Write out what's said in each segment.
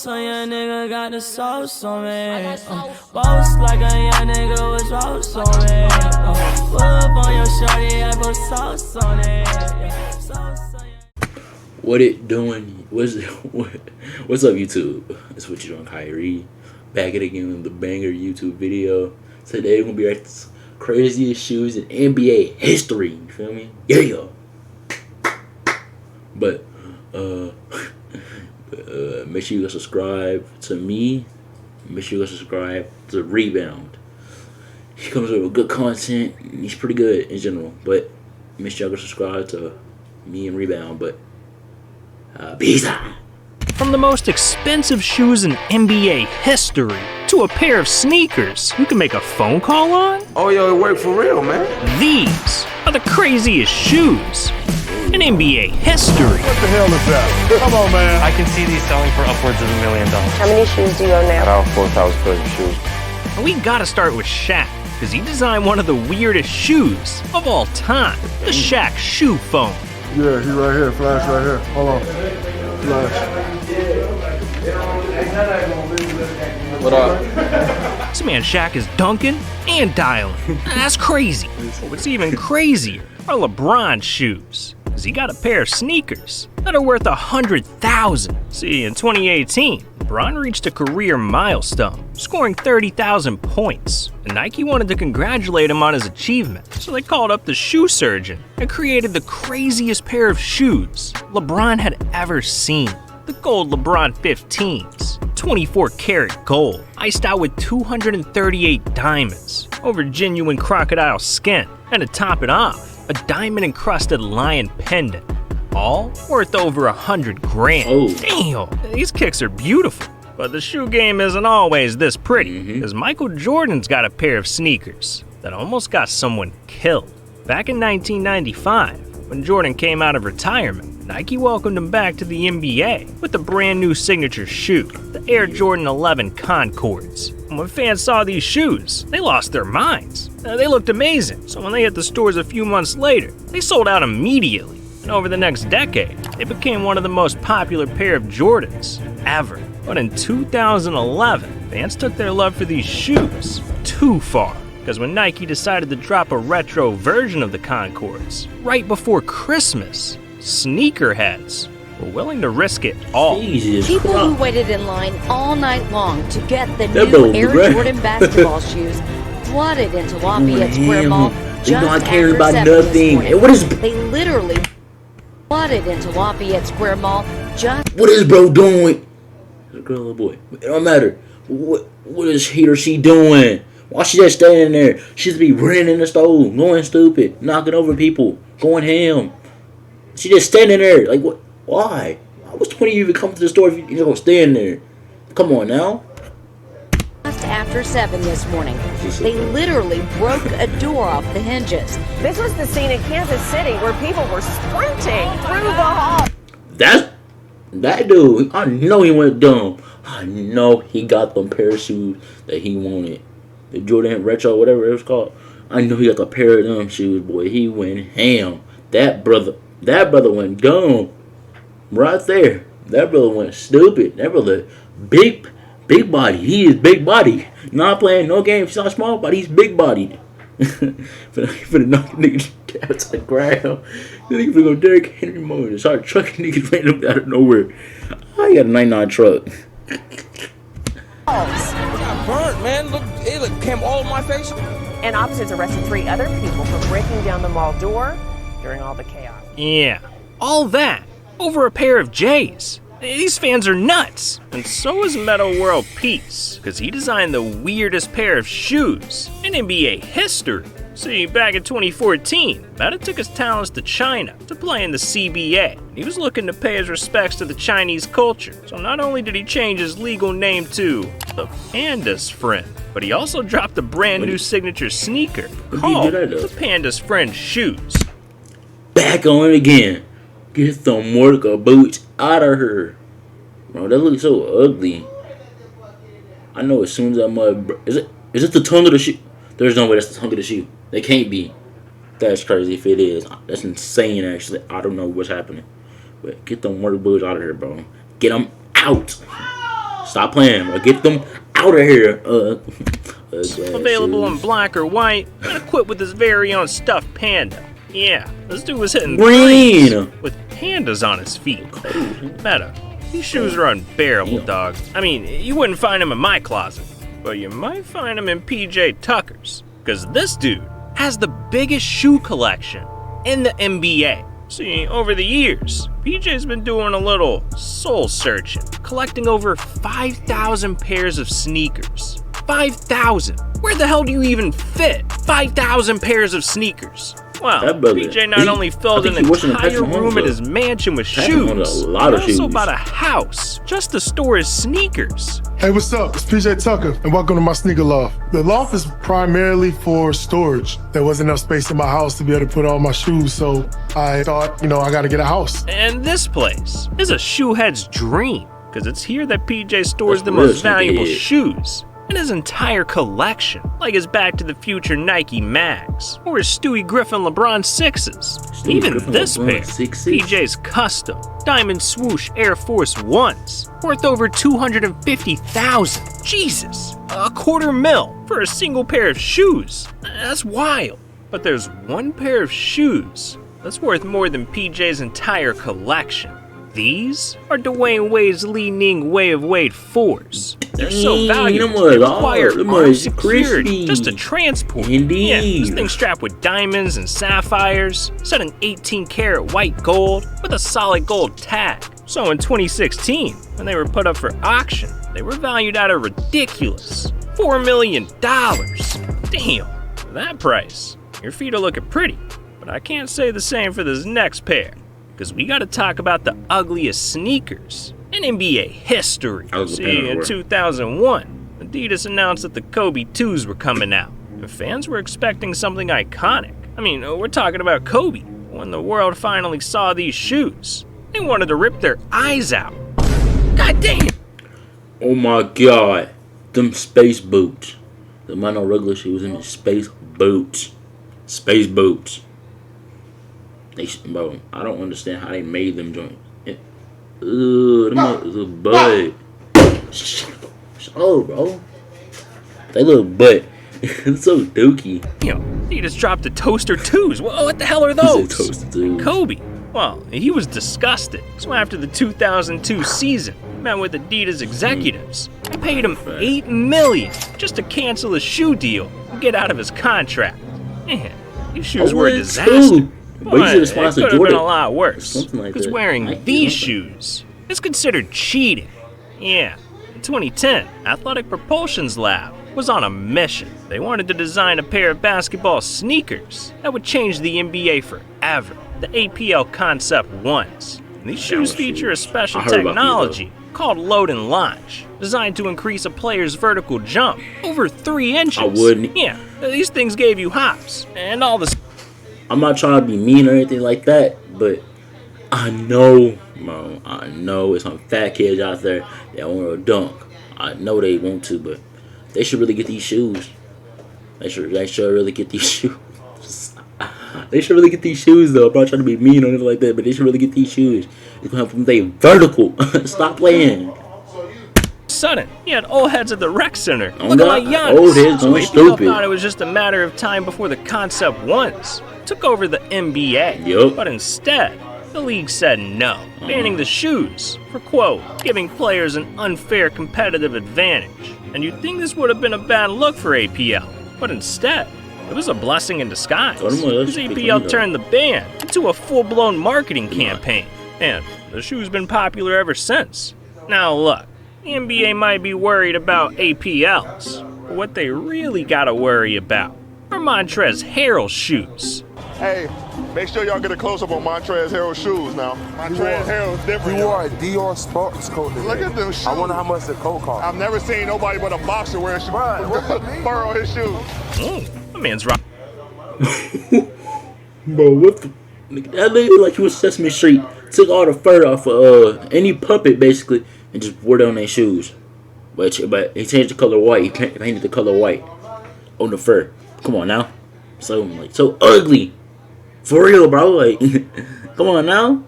Sauce on ya nigga, got the sauce on me. Boss like a young nigga with sauce on me. Pull up on your shorty, I put sauce on it. Sauce on ya. What it doing? What's up, YouTube? It's what you doing, Kyrie. Back at it again with the banger YouTube video. Today we're gonna be at the craziest shoes in NBA history. You feel me? Yeah. But make sure you guys subscribe to me. Make sure you guys subscribe to Rebound. He comes with good content. He's pretty good in general. But make sure you guys subscribe to me and Rebound. But peace out. From the most expensive shoes in NBA history to a pair of sneakers you can make a phone call on, Oh, yo, it worked for real, man. these are the craziest shoes in NBA history. What the hell is that? Come on, man. I can see these selling for upwards of $1 million. How many shoes do you own now? Around 4,000 pairs of shoes. And we gotta start with Shaq, because he designed one of the weirdest shoes of all time, the Shaq shoe phone. Yeah, he right here. Flash right here. Hold on. Flash. What up? This man Shaq is dunking and dialing. That's crazy. But what's even crazier are LeBron's shoes, because he got a pair of sneakers that are worth $100,000. See, in 2018, LeBron reached a career milestone, scoring 30,000 points. And Nike wanted to congratulate him on his achievement, so they called up the shoe surgeon and created the craziest pair of shoes LeBron had ever seen. The gold LeBron 15s, 24 karat gold, iced out with 238 diamonds over genuine crocodile skin, and to top it off, a diamond encrusted lion pendant, all worth over 100 grand. Oh. Damn, these kicks are beautiful. But the shoe game isn't always this pretty, because Michael Jordan's got a pair of sneakers that almost got someone killed. Back in 1995, when Jordan came out of retirement, Nike welcomed him back to the NBA with a brand new signature shoe, the Air Jordan 11 Concords. And when fans saw these shoes, they lost their minds. They looked amazing, so when they hit the stores a few months later, they sold out immediately. And over the next decade, they became one of the most popular pair of Jordans ever. But in 2011, fans took their love for these shoes too far. Because when Nike decided to drop a retro version of the Concords right before Christmas, sneakerheads were willing to risk it all. Jesus People Christ. who waited in line all night long to get the That new boy Air was Jordan basketball shoes flooded into Lafayette Square Mall They just not care after about 7 this nothing. morning. And what is They literally flooded into Lafayette Square Mall just bro doing? The girl, little boy. It don't matter. What is he or she doing? Why she just standing there? She should be running in the stove, going stupid, knocking over people, going ham. She just standing there. Like, what? Why? What's the point of you even coming to the store if you're just gonna stand there? Come on now. after 7 this morning. They literally broke a door off the hinges. This was the scene in Kansas City where people were sprinting through the hall. That dude, I know he went dumb. I know he got them pair of shoes that he wanted. The Jordan Retro, whatever it was called. I know he got the pair of them shoes, boy. He went ham. That brother went dumb. Right there. That brother went stupid. That brother, big body. He is big body. Not playing no games. He's not small, but he's big bodied. For the knock niggas down to the ground. The nigga finna go Derrick Henry mode and start trucking niggas random out of nowhere. I got a 99 truck. I burnt, man. Look, it came all over my face. And opposites arrested 3 other people for breaking down the mall door during all the chaos. Yeah, all that over a pair of J's. These fans are nuts. And so is Metal World Peace, because he designed the weirdest pair of shoes in NBA history. See, back in 2014, Meta took his talents to China to play in the CBA. He was looking to pay his respects to the Chinese culture. So not only did he change his legal name to the Panda's Friend, but he also dropped a brand new signature sneaker called the Panda's Friend shoes. Back on it again. Get the Mordecai boots out of her. Bro, that looks so ugly. I know as soon as that mud... Is it the tongue of the shoe? There's no way that's the tongue of the shoe. They can't be. That's crazy if it is. That's insane, actually. I don't know what's happening. But get the Mordecai boots out of here, bro. Get them out. Stop playing, bro. Get them out of here. Available in black or white, and equipped with his very own stuffed panda. Yeah, this dude was hitting green threes with pandas on his feet. Meta, these shoes are unbearable, dog. I mean, you wouldn't find them in my closet, but you might find them in PJ Tucker's, because this dude has the biggest shoe collection in the NBA. See, over the years, PJ's been doing a little soul searching, collecting over 5,000 pairs of sneakers. 5,000! Where the hell do you even fit 5,000 pairs of sneakers? Well, PJ not only filled an entire room in his mansion with shoes, he also bought a house just to store his sneakers. Hey, what's up? It's PJ Tucker, and welcome to my sneaker loft. The loft is primarily for storage. There wasn't enough space in my house to be able to put all my shoes, so I thought, I gotta get a house. And this place is a shoehead's dream, because it's here that PJ stores the most valuable shoes in his entire collection, like his Back to the Future Nike Mags, or his Stewie Griffin LeBron 6s. Even this pair, PJ's custom Diamond Swoosh Air Force 1s, worth over $250,000. Jesus, $250,000 for a single pair of shoes. That's wild. But there's one pair of shoes that's worth more than PJ's entire collection. These are Dwayne Wade's Li Ning Way of Wade 4s. They're so valuable, they require armed security just to transport. Yeah, this thing's strapped with diamonds and sapphires, set in 18-karat white gold with a solid gold tag. So in 2016, when they were put up for auction, they were valued at a ridiculous $4 million. Damn, for that price, your feet are looking pretty. But I can't say the same for this next pair, because we gotta talk about the ugliest sneakers in NBA history. See, in 2001, Adidas announced that the Kobe 2s were coming out, and fans were expecting something iconic. I mean, we're talking about Kobe. When the world finally saw these shoes, they wanted to rip their eyes out. God damn! Oh my god, them space boots. The Mono regular shoes, them space boots. Space boots. Bro, I don't understand how they made them joints. Them look butt. Shut up, bro. They look butt. It's so dookie. He just dropped the Toaster 2s. What the hell are those? Toaster 2s. Kobe. Well, he was disgusted. So after the 2002 season, he met with Adidas executives and paid him $8 million just to cancel his shoe deal and get out of his contract. Man, these shoes were a disaster. But it could have been a lot worse, because wearing these shoes is considered cheating. Yeah, in 2010, Athletic Propulsion's lab was on a mission. They wanted to design a pair of basketball sneakers that would change the NBA forever, the APL Concept 1s. And these shoes feature a special technology called load and launch, designed to increase a player's vertical jump over 3 inches. Yeah, these things gave you hops, and all the... I'm not trying to be mean or anything like that, but I know, bro, I know it's some fat kids out there that want to dunk. I know they want to, but they should really get these shoes. They should really get these shoes. They should really get these shoes, though. I'm not trying to be mean or anything like that, but they should really get these shoes. It's going to help them stay vertical. Stop playing. Sudden, he had old heads at the rec center. Look at my Giannis. Old heads so stupid. Thought it was just a matter of time before the Concept 1s took over the NBA. But instead, the league said no, banning the shoes for, quote, giving players an unfair competitive advantage. And you'd think this would have been a bad look for APL, but instead, it was a blessing in disguise, because APL turned the ban into a full-blown marketing campaign, and the shoe's been popular ever since. Now look, the NBA might be worried about APLs, but what they really gotta worry about are Montrezl Harrell's shoes. Hey, make sure y'all get a close-up on Montrezl Harrell's shoes now. Montrezl Harrell's different. He wore a Dior sports coat today. Look at them shoes. I wonder how much the coat cost. I've never seen nobody but a boxer wear shoes. Fur on his shoes. My man's rock. Bro, what the... That nigga like he was Sesame Street. Took all the fur off of any puppet, basically, and just wore it on their shoes. But he changed the color white. He painted the color white on the fur. Come on now. So ugly. For real, bro. Like, come on now.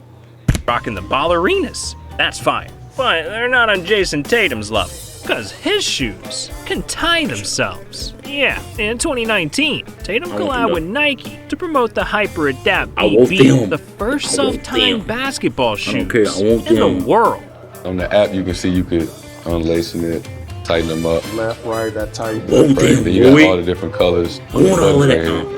Rocking the ballerinas. That's fire. but they're not on Jason Tatum's level, because his shoes can tie themselves. Yeah, in 2019, Tatum collabed with Nike to promote the Hyper Adapt BB, the first self-tying basketball shoes in the world. On the app, you can see you could unlacing it, tighten them up. Left, right, that tight. Then you got all the different colors. I want all of that.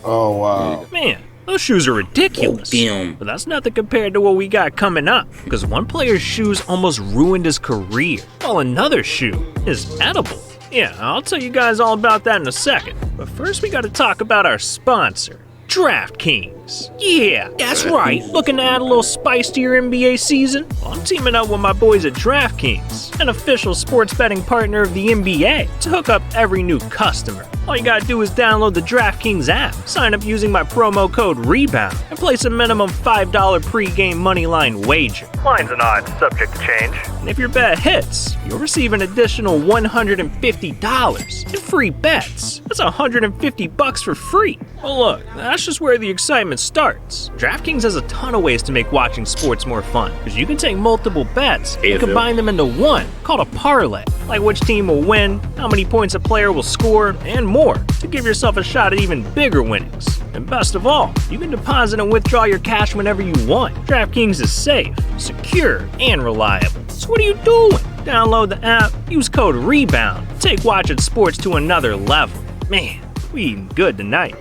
Oh, wow. Man, those shoes are ridiculous. But that's nothing compared to what we got coming up, because one player's shoes almost ruined his career, while another shoe is edible. Yeah, I'll tell you guys all about that in a second. But first we gotta talk about our sponsor, DraftKings. Yeah, that's right. Looking to add a little spice to your NBA season? Well, I'm teaming up with my boys at DraftKings, an official sports betting partner of the NBA, to hook up every new customer. All you gotta do is download the DraftKings app, sign up using my promo code REBOUND, and place a minimum $5 pre-game moneyline wager. Lines and odds subject to change. And if your bet hits, you'll receive an additional $150 in free bets. That's $150 for free. Well, look, that's just where the excitement starts. DraftKings has a ton of ways to make watching sports more fun, because you can take multiple bets and combine them into one, called a parlay, like which team will win, how many points a player will score, and more, to give yourself a shot at even bigger winnings. And best of all, you can deposit and withdraw your cash whenever you want. DraftKings is safe, secure, and reliable. So what are you doing? Download the app, use code REBOUND, take watching sports to another level. Man, we eating good tonight.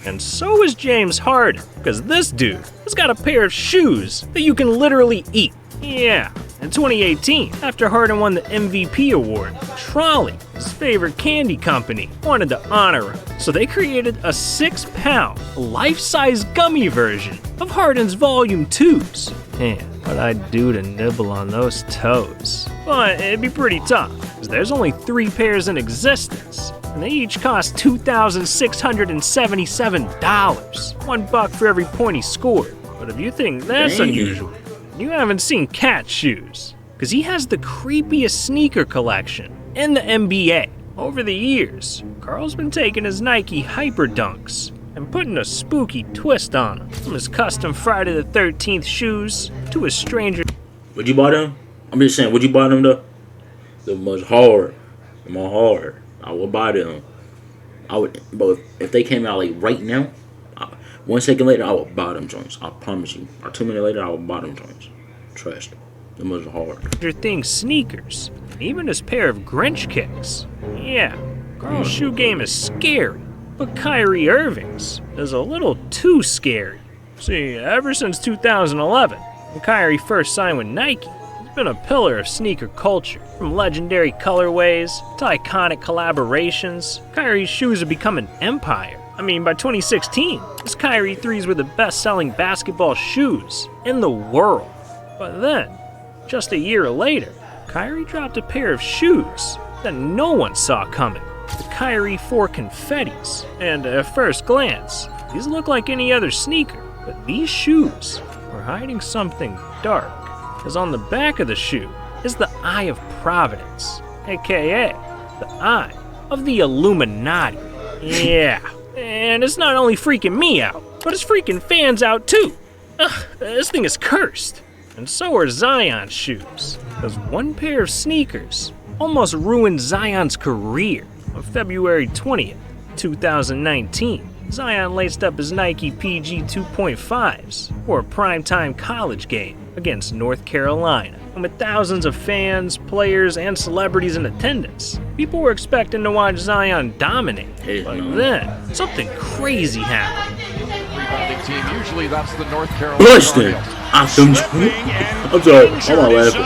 And so is James Harden, because this dude has got a pair of shoes that you can literally eat. Yeah. In 2018, after Harden won the MVP award, Trolley, his favorite candy company, wanted to honor him. So they created a 6-pound, life-size gummy version of Harden's Volume 2s. Man, what I'd do to nibble on those toes. But it'd be pretty tough, because there's only 3 pairs in existence, and they each cost $2,677. $1 for every point he scored. But if you think that's unusual, you haven't seen Cat's shoes, because he has the creepiest sneaker collection in the NBA. Over the years, Carl's been taking his Nike Hyper Dunks and putting a spooky twist on them, from his custom Friday the 13th shoes to his stranger. Would you buy them? I'm just saying, would you buy them though? They're much hard. More hard. I would buy them. I would, but if they came out like right now, 1 second later, I would buy them joints. I promise you. Or 2 minutes later, I would buy them joints. Trust. Them was hard. Your thing sneakers, and even his pair of Grinch kicks. Yeah, Carl's shoe game is scary, but Kyrie Irving's is a little too scary. See, ever since 2011, when Kyrie first signed with Nike, he's been a pillar of sneaker culture. From legendary colorways to iconic collaborations, Kyrie's shoes have become an empire. I mean, by 2016, his Kyrie 3s were the best-selling basketball shoes in the world. But then, just a year later, Kyrie dropped a pair of shoes that no one saw coming. The Kyrie 4 Confettis. And at first glance, these look like any other sneaker, but these shoes were hiding something dark. Because on the back of the shoe is the Eye of Providence, aka the Eye of the Illuminati. Yeah. And it's not only freaking me out, but it's freaking fans out too. Ugh, this thing is cursed. And so are Zion's shoes. Because one pair of sneakers almost ruined Zion's career. On February 20th, 2019, Zion laced up his Nike PG 2.5s for a primetime college game against North Carolina. And with thousands of fans, players, and celebrities in attendance, people were expecting to watch Zion dominate. But then, something crazy happened. Team. Usually that's the North Carolina Bushton! I'm sorry, I'm not laughing.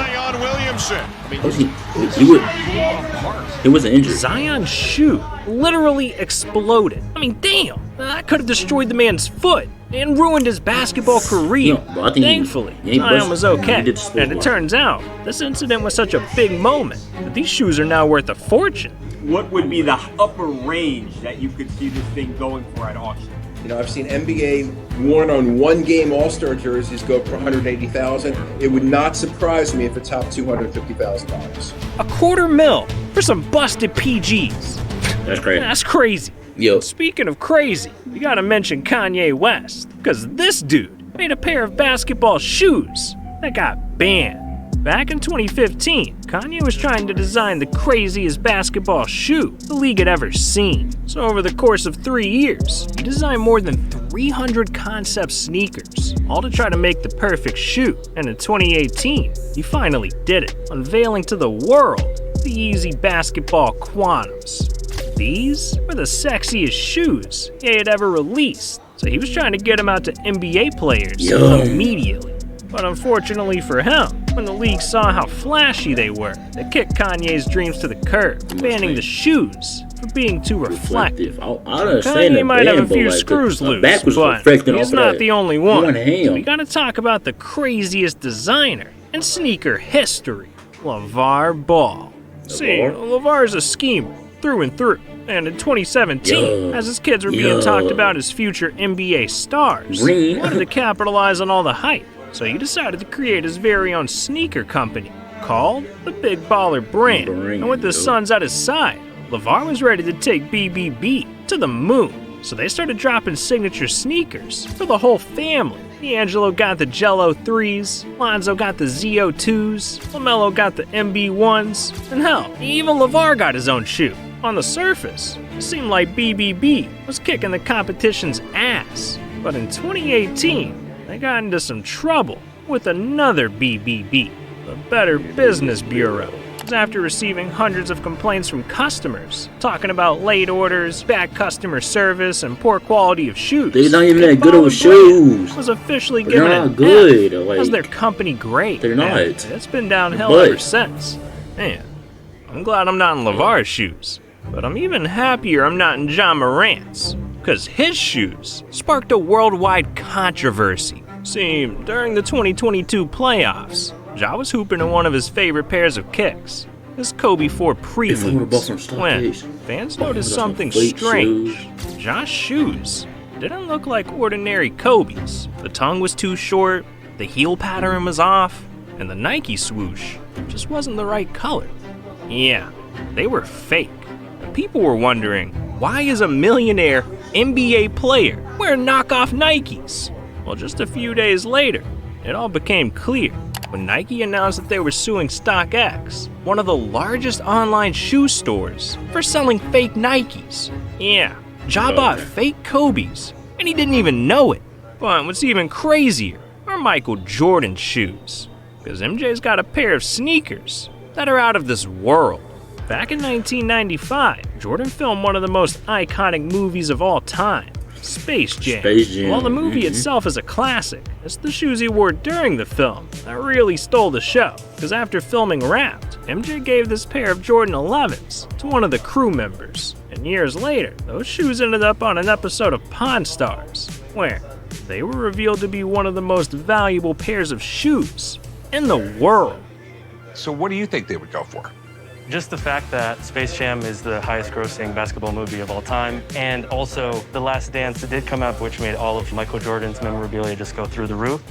He wasn't injured. Zion's shoe literally exploded. I mean, damn, that could have destroyed the man's foot and ruined his basketball career. Thankfully, Zion was okay. And it turns out, this incident was such a big moment that these shoes are now worth a fortune. What would be the upper range that you could see this thing going for at auction? You know, I've seen NBA worn on one-game All-Star jerseys go for $180,000. It would not surprise me if it topped $250,000. $250,000 for some busted PGs. That's crazy. That's crazy. Yo. Speaking of crazy, you gotta mention Kanye West, because this dude made a pair of basketball shoes that got banned. Back in 2015, Kanye was trying to design the craziest basketball shoe the league had ever seen. So over the course of 3 years, he designed more than 300 concept sneakers, all to try to make the perfect shoe. And in 2018, he finally did it, unveiling to the world the Yeezy Basketball Quantums. These were the sexiest shoes he had ever released, so he was trying to get them out to NBA players immediately. But unfortunately for him, when the league saw how flashy they were, they kicked Kanye's dreams to the curb, banning the shoes for being too reflective. I understand Kanye might have a few screws loose, but he's not the only one. So we gotta talk about the craziest designer in sneaker history, LeVar Ball. See, LeVar's a schemer through and through. And in 2017, as his kids were being talked about as future NBA stars, he wanted to capitalize on all the hype. So he decided to create his very own sneaker company called the Big Baller Brand. And with his sons at his side, LeVar was ready to take BBB to the moon. So they started dropping signature sneakers for the whole family. D'Angelo got the Jello 3s, Lonzo got the ZO2s, LaMelo got the MB1s, and hell, even LeVar got his own shoe. On the surface, it seemed like BBB was kicking the competition's ass. But in 2018, they got into some trouble with another BBB, the Better Business Bureau. After receiving hundreds of complaints from customers talking about late orders, bad customer service, and poor quality of shoes, they're not even that good of shoes. Was officially given an good. F as their company grade. They're not. It's been downhill ever since. Man, I'm glad I'm not in LeVar's shoes, but I'm even happier I'm not in John Morant's, because his shoes sparked a worldwide controversy. See, during the 2022 playoffs, Ja was hooping in one of his favorite pairs of kicks, his Kobe 4 Preludes, when fans noticed something strange. Ja's shoes didn't look like ordinary Kobe's. The tongue was too short, the heel pattern was off, and the Nike swoosh just wasn't the right color. Yeah, they were fake. People were wondering, why is a millionaire NBA player wearing knockoff Nikes? Well, just a few days later, it all became clear when Nike announced that they were suing StockX, one of the largest online shoe stores, for selling fake Nikes. Yeah, Ja bought fake Kobe's, and he didn't even know it. But what's even crazier are Michael Jordan shoes, because MJ's got a pair of sneakers that are out of this world. Back in 1995, Jordan filmed one of the most iconic movies of all time, Space Jam. While the movie itself is a classic, it's the shoes he wore during the film that really stole the show. Because after filming Wrapped, MJ gave this pair of Jordan 11s to one of the crew members. And years later, those shoes ended up on an episode of Pawn Stars, where they were revealed to be one of the most valuable pairs of shoes in the world. So what do you think they would go for? Just the fact that Space Jam is the highest grossing basketball movie of all time, and also The Last Dance that did come out, which made all of Michael Jordan's memorabilia just go through the roof.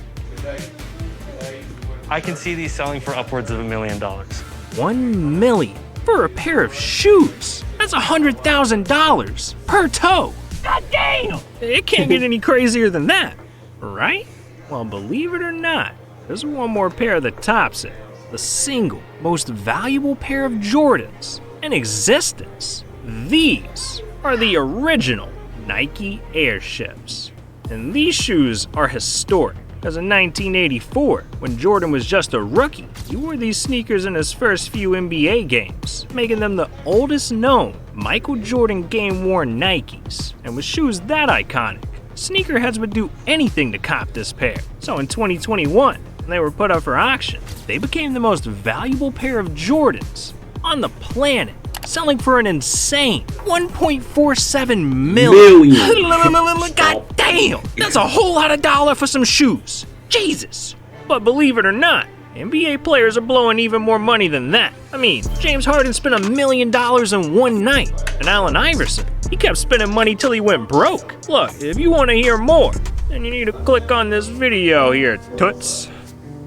I can see these selling for upwards of $1 million. $1 million for a pair of shoes? That's $100,000 per toe. God damn! It can't get any crazier than that, right? Well, believe it or not, there's one more pair that tops it. The single most valuable pair of Jordans in existence. These are the original Nike Airships. And these shoes are historic, because in 1984, when Jordan was just a rookie, he wore these sneakers in his first few NBA games, making them the oldest known Michael Jordan game-worn Nikes. And with shoes that iconic, sneakerheads would do anything to cop this pair. So in 2021, they were put up for auction, they became the most valuable pair of Jordans on the planet, selling for an insane $1.47 million. God damn! That's a whole lot of dollar for some shoes. Jesus! But believe it or not, NBA players are blowing even more money than that. I mean, James Harden spent $1 million in one night, and Allen Iverson, he kept spending money till he went broke. Look, if you want to hear more, then you need to click on this video here, toots.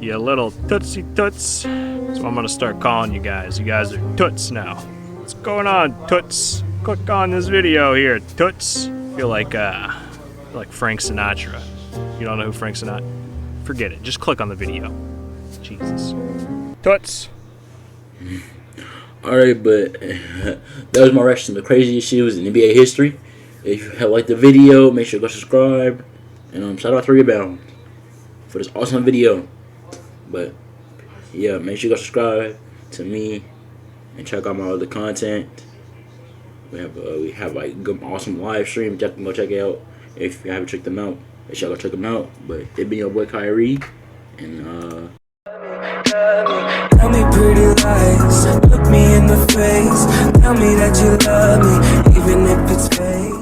You little tootsie toots. That's what I'm gonna start calling you guys. You guys are toots now. What's going on, toots? Click on this video here, toots. I feel like Frank Sinatra. You don't know who Frank Sinatra? Forget it. Just click on the video. Jesus. Toots. Alright, but that was my reaction to the craziest shoes in NBA history. If you have liked the video, make sure to go subscribe. And shout out to Rebound for this awesome video. But yeah, make sure you go subscribe to me and check out my other content. We have like good, awesome live streams. You can go check it out if you haven't checked them out. Make sure you go check them out. But it been your boy Kyrie, and Tell me pretty lies, look me in the face. Tell me that you love me, even if it's fake.